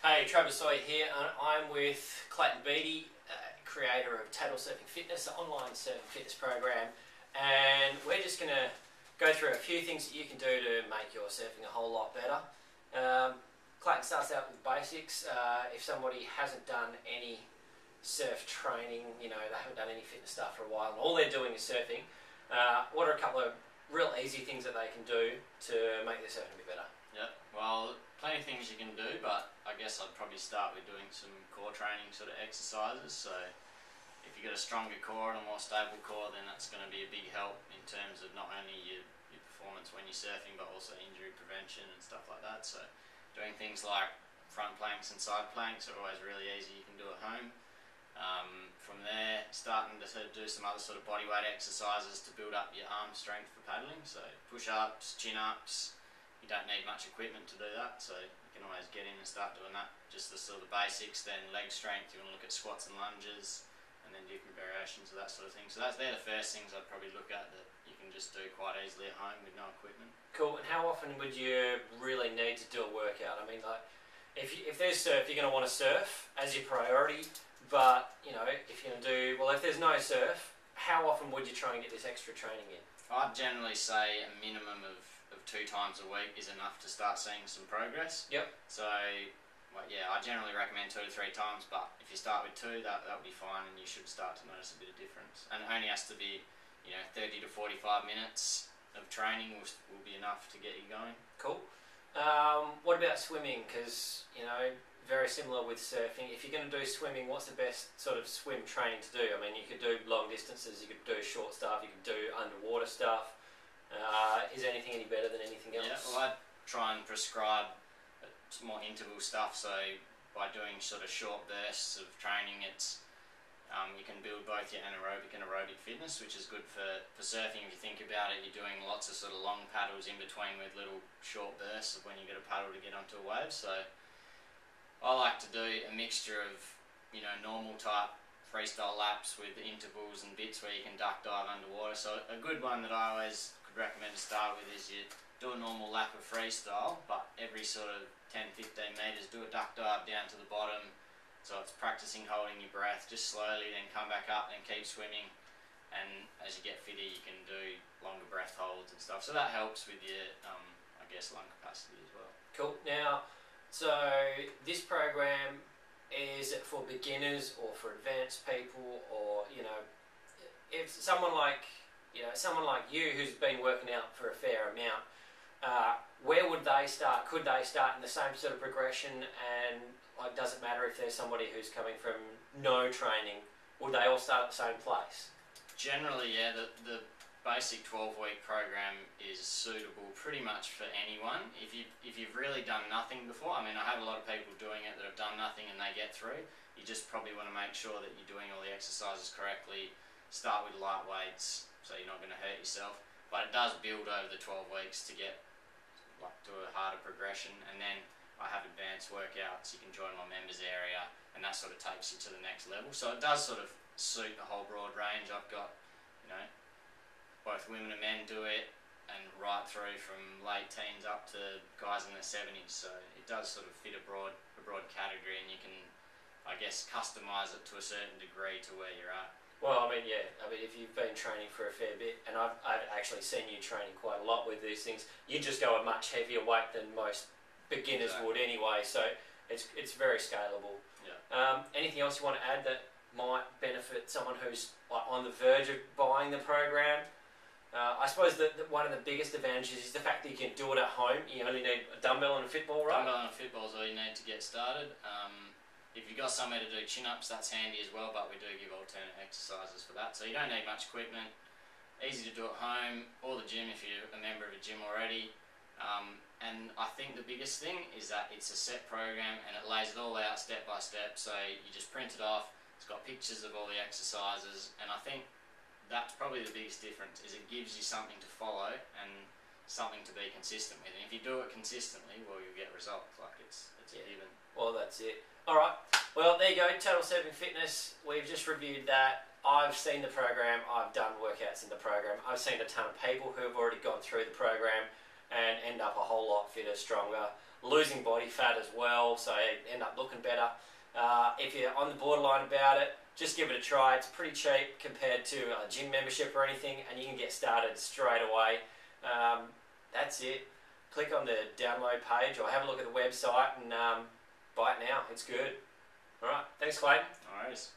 Hey, Travis Sawyer here, and I'm with Clayton Beattie, creator of Tattle Surfing Fitness, the online surfing fitness program, and we're just going to go through a few things that you can do to make your surfing a whole lot better. Clayton starts out with the basics. If somebody hasn't done any surf training, they haven't done any fitness stuff for a while, and all they're doing is surfing, what are a couple of real easy things that they can do to make their surfing a bit better? Yeah, well, plenty of things you can do, but I guess I'd probably start with doing some core training sort of exercises. So if you've got a stronger core and a more stable core, then that's going to be a big help in terms of not only your performance when you're surfing, but also injury prevention and stuff like that. So doing things like front planks and side planks are always really easy, you can do at home. From there, starting to do some other sort of bodyweight exercises to build up your arm strength for paddling. So push-ups, chin-ups. You don't need much equipment to do that, so you can always get in and start doing that. Just the sort of basics. Then leg strength, you want to look at squats and lunges, and then different variations of that sort of thing. So they're the first things I'd probably look at that you can just do quite easily at home with no equipment. Cool. And how often would you really need to do a workout? I mean, like, if there's surf, you're going to want to surf as your priority, but if you're going to do, well, if there's no surf, how often would you try and get this extra training in? I'd generally say a minimum of 2 times a week is enough to start seeing some progress. Yep. So, well, yeah, I generally recommend 2 to 3 times, but if you start with 2, that'll be fine, and you should start to notice a bit of difference. And it only has to be, 30 to 45 minutes of training will be enough to get you going. Cool. What about swimming? Because, very similar with surfing. If you're going to do swimming, what's the best sort of swim training to do? I mean, you could do long distances, you could do short stuff, you could do underwater stuff. Is anything any better than anything else? Yeah, well, I'd try and prescribe more interval stuff. So by doing sort of short bursts of training, you can build both your anaerobic and aerobic fitness, which is good for surfing. If you think about it, you're doing lots of sort of long paddles in between with little short bursts of when you get a paddle to get onto a wave. So I like to do a mixture of normal type freestyle laps with intervals and bits where you can duck dive underwater. So a good one that I always recommend to start with is you do a normal lap of freestyle, but every sort of 10-15 metres do a duck dive down to the bottom, so it's practicing holding your breath just slowly, then come back up and keep swimming, and as you get fitter you can do longer breath holds and stuff, so that helps with your I guess lung capacity as well. Cool. Now, so this program, is it for beginners or for advanced people, or if someone like you who's been working out for a fair amount, where would they start? Could they start in the same sort of progression, and does it matter if there's somebody who's coming from no training? Would they all start at the same place? Generally, yeah, the basic 12-week program is suitable pretty much for anyone. If you've really done nothing before, I mean, I have a lot of people doing it that have done nothing and they get through. You just probably want to make sure that you're doing all the exercises correctly. Start with light weights, so you're not going to hurt yourself, but it does build over the 12 weeks to get to a harder progression. And then I have advanced workouts, you can join my members area, and that sort of takes you to the next level. So it does sort of suit the whole broad range. I've got both women and men do it, and right through from late teens up to guys in their 70s, so it does sort of fit a broad category, and you can, I guess, customise it to a certain degree to where you're at. Well, I mean, if you've been training for a fair bit, and I've actually seen you training quite a lot with these things, you just go a much heavier weight than most beginners would anyway, so it's very scalable. Yeah. Anything else you want to add that might benefit someone who's on the verge of buying the program? I suppose that one of the biggest advantages is the fact that you can do it at home. You only need a dumbbell and a fitball, right? Dumbbell and a fitball is all you need to get started. If you've got somewhere to do chin-ups, that's handy as well, but we do give alternate exercises for that. So you don't need much equipment, easy to do at home, or the gym if you're a member of a gym already. And I think the biggest thing is that it's a set program and it lays it all out step by step, so you just print it off, it's got pictures of all the exercises, and I think that's probably the biggest difference, is it gives you something to follow and something to be consistent with. And if you do it consistently, well, you'll get results. Like it's a given. Well, that's it. Alright, well, there you go, Tattle Surfing Fitness. We've just reviewed that. I've seen the program, I've done workouts in the program. I've seen a ton of people who have already gone through the program and end up a whole lot fitter, stronger. losing body fat as well, so you end up looking better. If you're on the borderline about it, just give it a try. It's pretty cheap compared to a gym membership or anything, and you can get started straight away. That's it. Click on the download page or have a look at the website and buy it now. It's good. Alright, thanks Clayton. No worries.